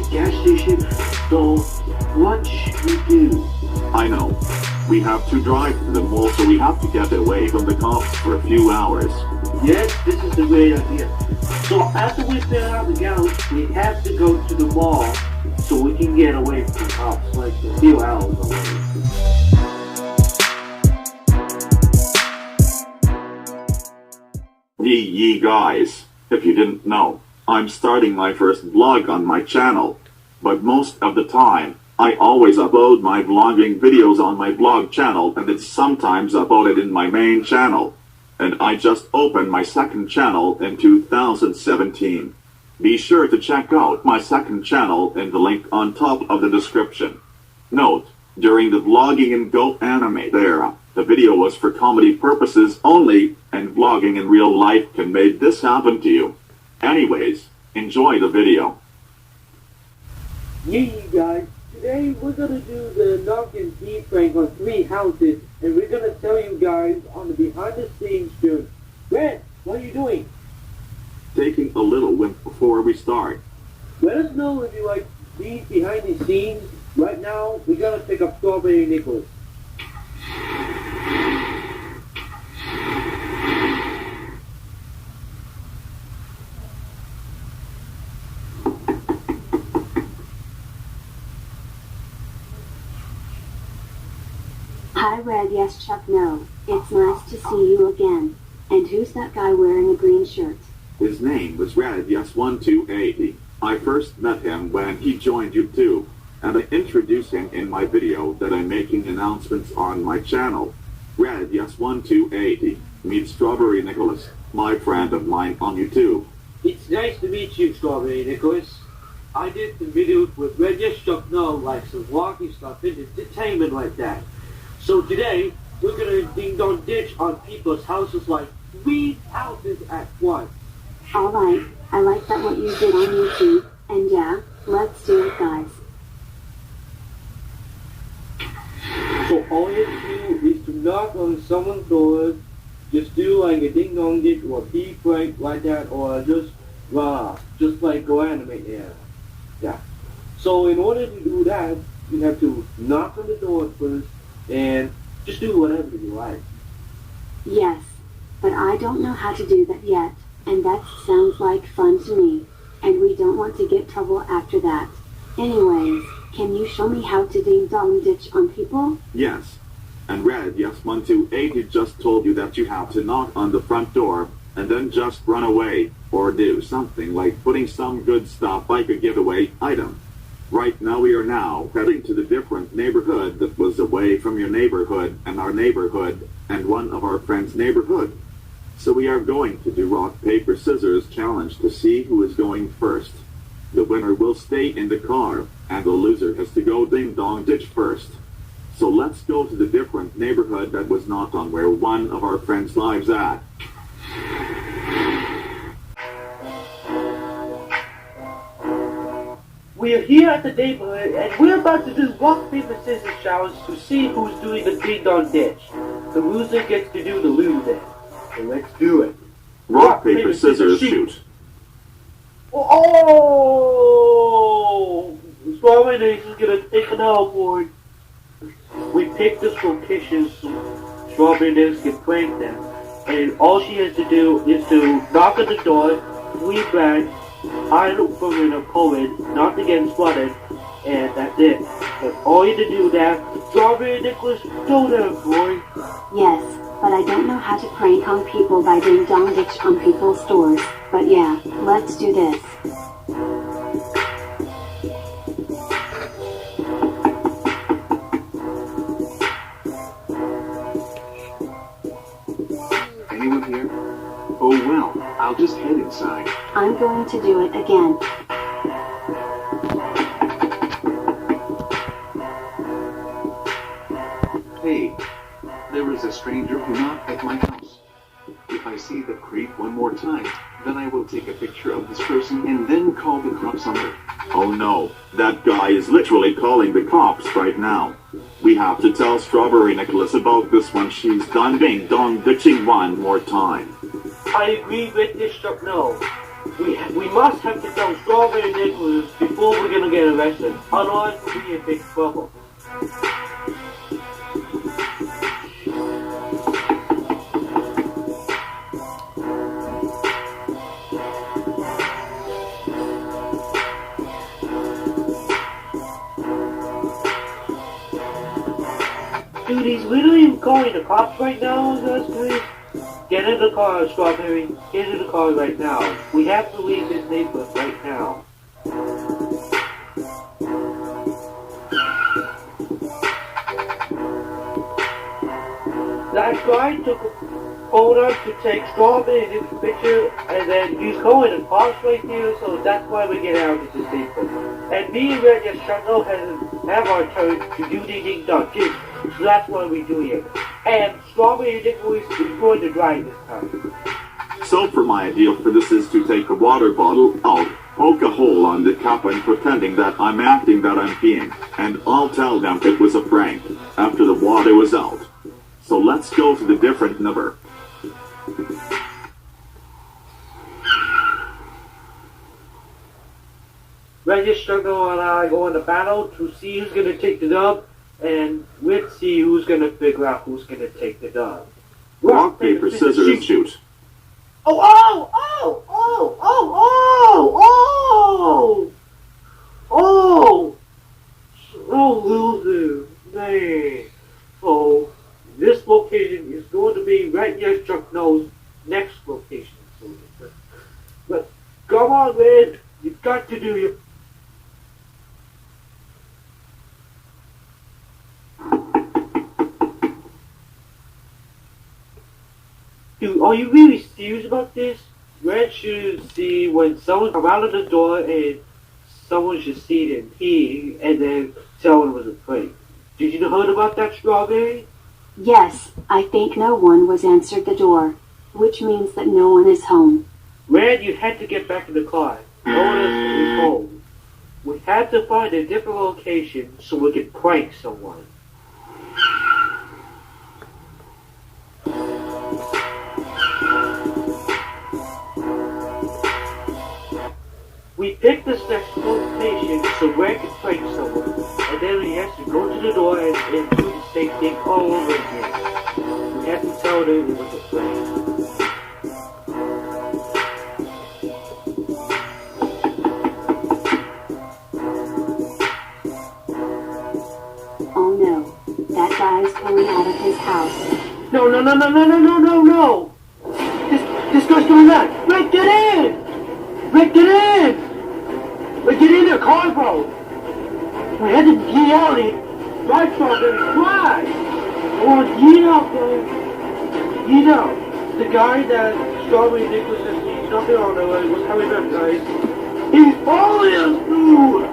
gas station. So, what should we do? I know. We have to drive to the mall, so we have to get away from the cops for a few hours. Yes, this is a great idea. So after we fill out the gallons, we have to go to the mall so we can get away from the cops like a few hours away. Ye guys, if you didn't know, I'm starting my first vlog on my channel. But most of the time, I always upload my vlogging videos on my blog channel, and it's sometimes uploaded in my main channel. And I just opened my second channel in 2017. Be sure to check out my second channel in the link on top of the description. Note, during the vlogging and Go Animate era, the video was for comedy purposes only, and vlogging in real life can make this happen to you. Anyways, enjoy the video. Yeah, you guys, today we're gonna do the knock and key prank on 3 houses, and we're gonna tell you guys on the behind the scenes dude. Red, what are you doing? Taking a little wimp before we start. Let us know if you like these behind the scenes. Right now, we're gonna pick up Strawberry Nicholas. Hi RedYes, ChuckNo. It's nice to see you again. And who's that guy wearing a green shirt? His name was RedYes1280. I first met him when he joined YouTube, and I introduced him in my video that I'm making announcements on my channel. RedYes1280 meets Strawberry Nicholas, my friend of mine on YouTube. It's nice to meet you, Strawberry Nicholas. I did some videos with RedYes ChuckNo, like some walking stuff and entertainment like that. So today, we're gonna ding-dong ditch on people's houses, like 3 houses at once. Alright, I like that what you did on YouTube, and yeah, let's do it guys. So all you have to do is to knock on someone's door, just do like a ding-dong ditch or a pee prank like that, or just like Go Animate there. Yeah. So in order to do that, you have to knock on the door first, and just do whatever you like. Yes, but I don't know how to do that yet, and that sounds like fun to me, and we don't want to get trouble after that. Anyways, can you show me how to ding-dong ditch on people? Yes, and RedYes1280 just told you that you have to knock on the front door, and then just run away, or do something like putting some good stuff like a giveaway item. Right now we are now heading to the different neighborhood that was away from your neighborhood and our neighborhood and one of our friends' neighborhood. So we are going to do rock, paper, scissors challenge to see who is going first. The winner will stay in the car, and the loser has to go ding-dong ditch first. So let's go to the different neighborhood that was not on where one of our friends lives at. We are here at the neighborhood, and we're about to do rock, paper, scissors challenge to see who's doing the ding-dong ditch. The loser gets to do the loser. So let's do it. Rock, paper, scissors, shoot. Oh! Strawberry Nicholas is gonna take an L for it. We picked this location so Strawberry Nicholas can prank them. And all she has to do is to knock on the door, we back, hide from an opponent, not to get spotted, and that's it. But all you have to do that, Strawberry Nicholas, go there, boy. Yes, but I don't know how to prank on people by ding-dong ditch on people's doors. But yeah, let's do this. Anyone here? Oh well, I'll just head inside. I'm going to do it again. Hey, there is a stranger who knocked at my house. If I see the creep one more time, then I will take a picture of this person and then call the cops on her. Oh no, that guy is literally calling the cops right now. We have to tell Strawberry Nicholas about this when she's done ding-dong ditching one more time. I agree with this, ChuckNo. We must have to tell Strawberry and Nicholas before we're gonna get arrested. Otherwise, we'll be in big trouble. Dude, he's literally calling the cops right now, guys. Get in the car, Strawberry. Get in the car right now. We have to leave this neighborhood right now. That guy took a photo to take Strawberry and took a picture, and then he's calling the cops right here, so that's why we get out of this neighborhood. And me and RedYes ChuckNo have our turn to do the inductions, so that's why we're doing it. And Strawberry and Nicholas is going to drive this time. So for my idea for this is to take a water bottle out, poke a hole on the cup and pretending that I'm acting that I'm peeing, and I'll tell them it was a prank after the water was out. So let's go to the different number. RedYes ChuckNo and I go in the battle to see who's going to take the dub, and let's see who's going to figure out who's going to take the dub. Rock, paper, scissors, shoot. Oh, oh, oh, oh, oh, oh, oh, oh, loser, man. So, this location is going to be RedYes ChuckNo's next location. But come on, man, you've got to do your... Dude, are you really serious about this? Red should see when someone come out of the door and someone should see them pee and then tell it was a prank. Did you heard about that, Strawberry? Yes, I think no one was answered the door, which means that no one is home. Red, you had to get back in the car. No one else is home. We had to find a different location so we could prank someone. We picked this next location so Red could prank someone, and then we had to go to the door and do the same thing all over again. We had to tell them it was a prank. Oh no, that guy's pulling out of his house. No, no, no, no, no, no, no, no, no! This guy's doing that! Red, get in! Red, get in! Red, get in there, car, bro! We had to get out of here! Right, Strawberry, fly! I want to get out, bro! Get out! The guy that Strawberry and Nicholas has seen something on the way was coming back, guys. He's following us, dude!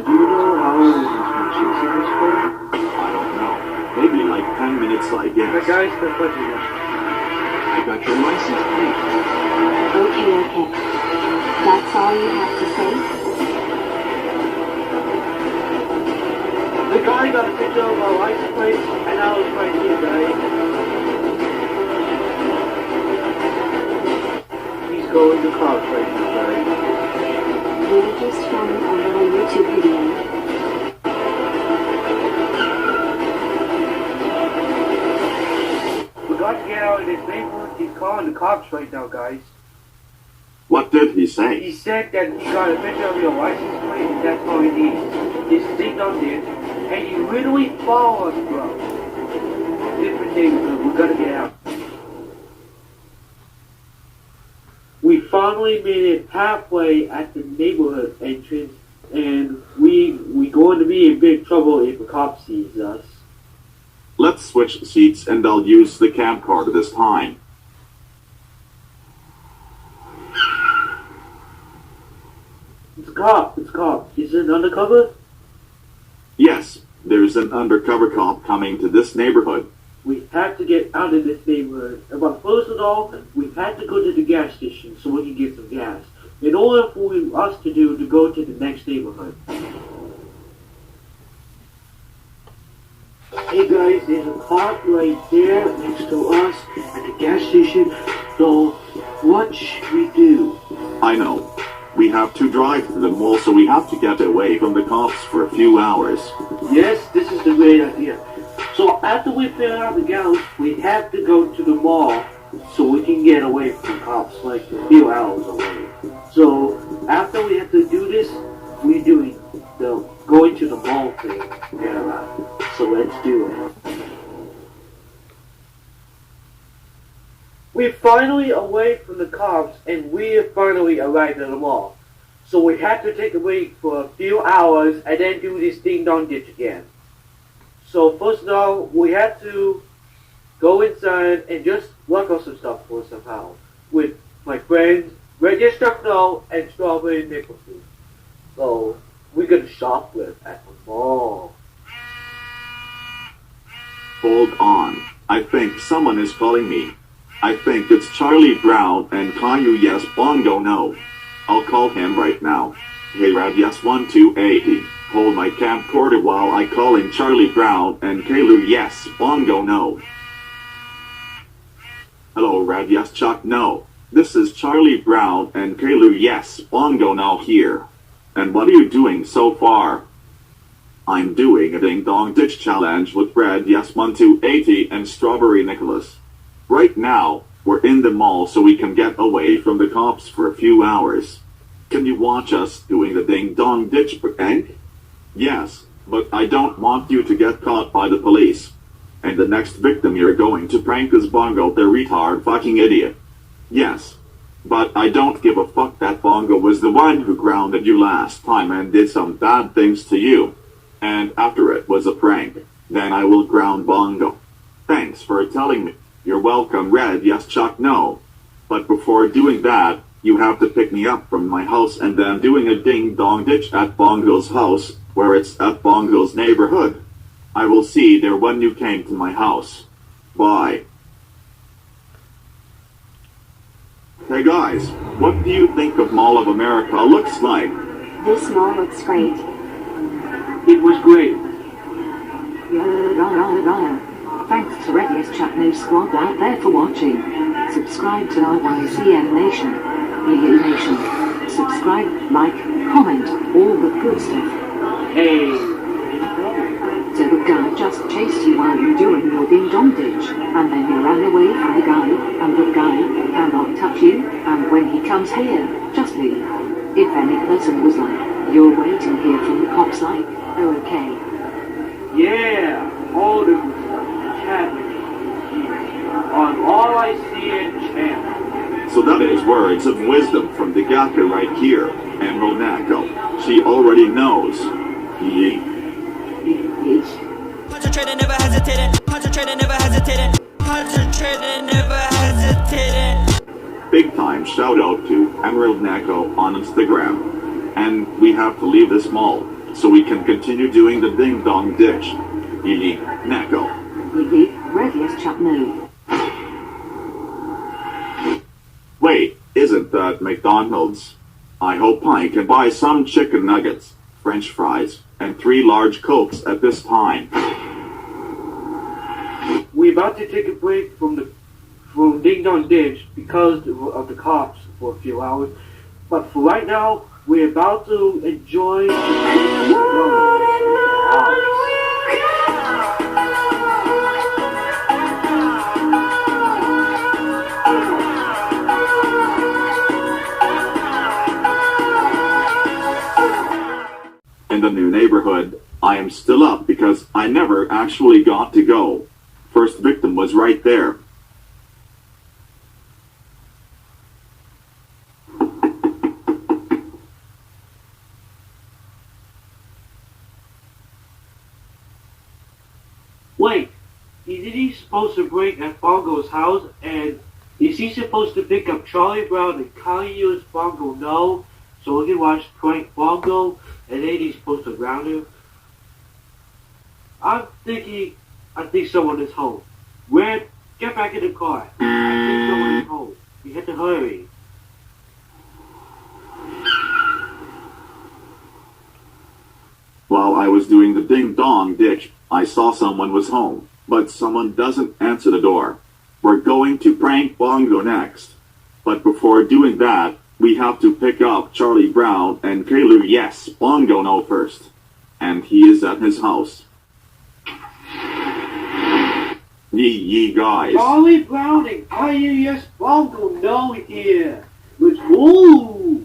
Do you know how long this has been chasing us for? I don't know. Maybe like 10 minutes, I The guess. guy's been pushing us. I got your license plate. Okay. That's all you have to say? The guy got a picture of our license plate, and I was right here, guys. He's going to cops right now, guys. We're just filming a little YouTube video. We got to get out of this neighborhood. He's calling the cops right now, guys. What did he say? He said that he got a picture of your license plate, and that's all he needs. His thing on this, and you literally follow us, bro. Different neighborhood. We gotta get out. We finally made it halfway at the neighborhood entrance, and we going to be in big trouble if a cop sees us. Let's switch seats and I'll use the camcorder this time. It's a cop. Is it undercover? Yes, there's an undercover cop coming to this neighborhood. We have to get out of this neighborhood. But first of all, we had to go to the gas station so we can get some gas. In order for us to go to the next neighborhood. Hey guys. guys, there's a cop right there next to us at the gas station. So, what should we do? I know. We have to drive to the mall, so we have to get away from the cops for a few hours. Yes, this is the great idea. So after we fill out the gallons, we have to go to the mall so we can get away from the cops, like a few hours away. So after we have to do this, we're doing the going to the mall thing. Yeah, so let's do it. We're finally away from the cops, and we have finally arrived at the mall. So we have to take a break for a few hours and then do this ding-dong ditch again. So first of all, we have to go inside and just work on some stuff for somehow with my friends RedYes, ChuckNo, and beatsbyNeVs. So we're gonna shoplift at the mall. Hold on. I think someone is calling me. I think it's Charlie Brown and Caillou yes Bongo no. I'll call him right now. Hey RedYes 1280. Hold my camcorder while I call in Charlie Brown and Caillou yes Bongo no. Hello RedYes ChuckNo. This is Charlie Brown and Caillou yes Bongo no here. And what are you doing so far? I'm doing a Ding Dong Ditch Challenge with RedYes 1280 and Strawberry Nicholas. Right now, we're in the mall so we can get away from the cops for a few hours. Can you watch us doing the Ding Dong Ditch prank? Yes, but I don't want you to get caught by the police. And the next victim you're going to prank is Bongo the retard fucking idiot. Yes, but I don't give a fuck that Bongo was the one who grounded you last time and did some bad things to you. And after it was a prank, then I will ground Bongo. Thanks for telling me. You're welcome, RedYes ChuckNo. But before doing that, you have to pick me up from my house and then doing a ding-dong ditch at Bongo's house, where it's at Bongo's neighborhood. I will see you there when you came to my house. Bye. Hey guys, what do you think of Mall of America looks like? This mall looks great. It was great. Thanks to RedYes ChuckNo squad out there for watching. Subscribe to our YCN Nation. Levi Nation. Subscribe, like, comment, all the good stuff. Hey. So the guy just chased you while you were doing your ding-dong ditch, and then you ran away from the guy, and the guy cannot touch you, and when he comes here, just leave. If any person was like, you're waiting here from the cops like, oh okay. Yeah, all the good stuff is happening on All I See in Channel. So that is words of wisdom from the Gaka right here, Emerald Nako. She already knows. Yeet. Concentrated, never hesitated. Concentrated, never hesitated. Concentrated, never hesitated. Big time shout out to Emerald Nako on Instagram. And we have to leave this mall so we can continue doing the ding dong ditch. Yeet, Nako. RedYes ChuckNo. Wait, isn't that McDonald's? I hope I can buy some chicken nuggets, French fries, and 3 large Cokes at this time. We're about to take a break from Ding Dong Ditch because of the cops for a few hours. But for right now, we're about to enjoy In the new neighborhood, I am still up because I never actually got to go. First victim was right there. Wait, isn't he supposed to break at Bongo's house? And is he supposed to pick up Charlie Brown and Caillou's Bongo no? So we can watch prank Bongo, and then he's supposed to ground him? I think someone is home. Red, get back in the car. I think someone is home. We have to hurry. While I was doing the ding dong ditch, I saw someone was home. but someone doesn't answer the door. We're going to prank Bongo next. But before doing that, we have to pick up Charlie Brown and Kaylu. Yes, Bongo no first. And he is at his house. Yee guys. Charlie Brown and yes, Bongo no here. Let's go.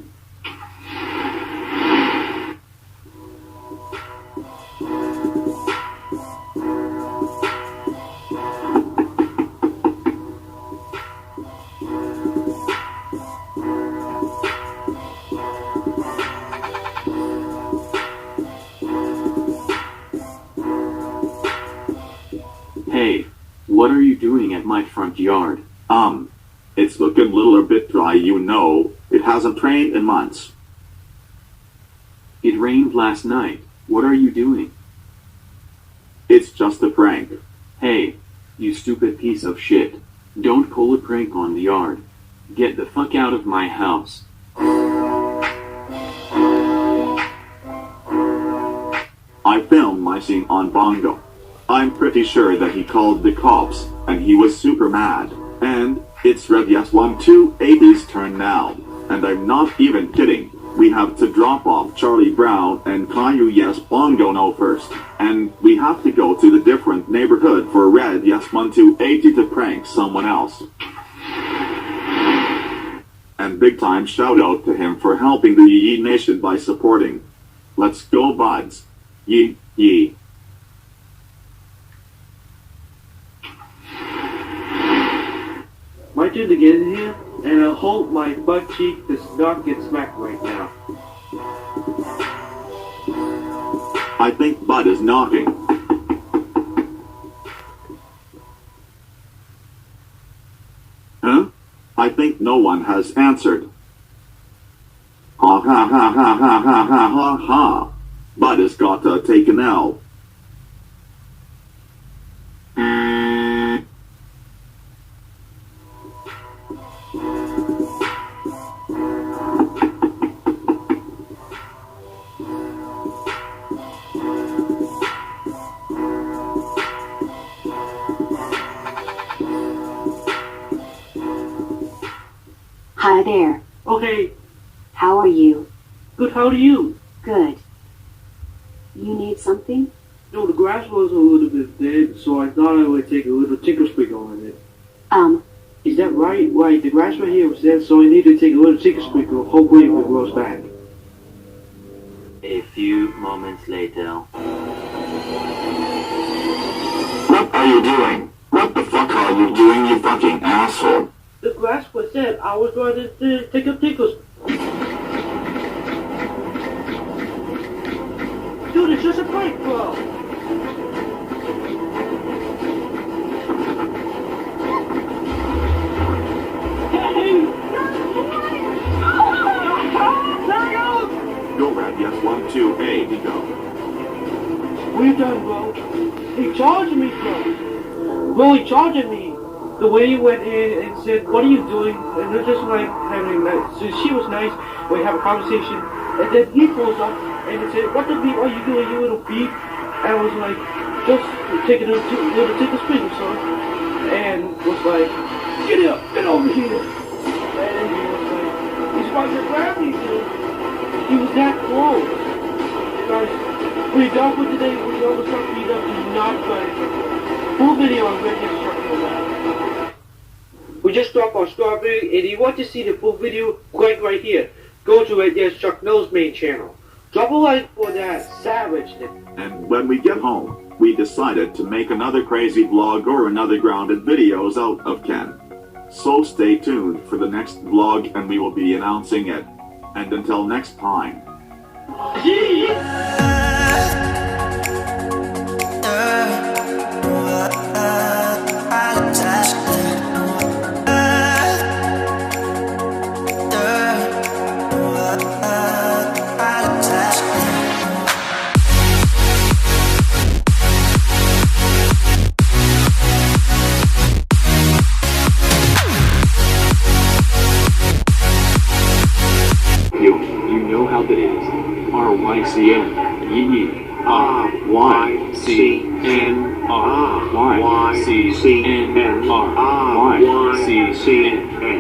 Hey, what are you doing at my front yard? It's looking a little bit dry, you know. It hasn't rained in months. It rained last night. What are you doing? It's just a prank. Hey, you stupid piece of shit. Don't pull a prank on the yard. Get the fuck out of my house. I filmed my scene on Bongo. I'm pretty sure that he called the cops, and he was super mad. And it's RedYes 1280's turn now. And I'm not even kidding. We have to drop off Charlie Brown and Caillou yes Bongo no first. And we have to go to the different neighborhood for RedYes 1280 to prank someone else. And big time shout out to him for helping the Yee Nation by supporting. Let's go buds. Yee. My turn to get in here, and I hope my butt cheek does not get smacked right now. I think Bud is knocking. Huh? I think no one has answered. Ha ha ha ha ha ha ha ha ha. Bud has got to take an L. Hi there. Okay, How are you? good, how do you? Good. You need something? No, the grass was a little bit dead, so I thought I would take a little tickle sprinkle on it. Is that right? Right, the grass right here was dead, so I need to take a little tickle sprinkle. Hopefully it grows back. A few moments later. What are you doing? What the fuck are you doing, you fucking asshole? The grass was dead. I was going to take a tickle. Dude, it's just a prank, bro. Go RedYes 1280 go. What you done, bro? He charged me, bro. Bro, he charged me. The way he went in and said, what are you doing? And they're just like having nice. So she was nice. We have a conversation. And then he pulls up and he said, what the beep are you doing, you little beep? And I was like, just taking a little sprinkle, son. And was like, get up, get over here. And he was like, he's about to grab me, dude. He was that close. Guys, we're done for today. We almost got beat up. Do not play. Full video on RedYes ChuckNo. We just dropped our strawberry, and if you want to see the full video, click right here. Go to RedYes ChuckNo's main channel. Drop a like for that savageness. And when we get home, we decided to make another crazy vlog or another grounded videos out of Ken. So stay tuned for the next vlog and we will be announcing it. And until next time. You know how that is. RYCN. RYCN. R Y C N R Y C N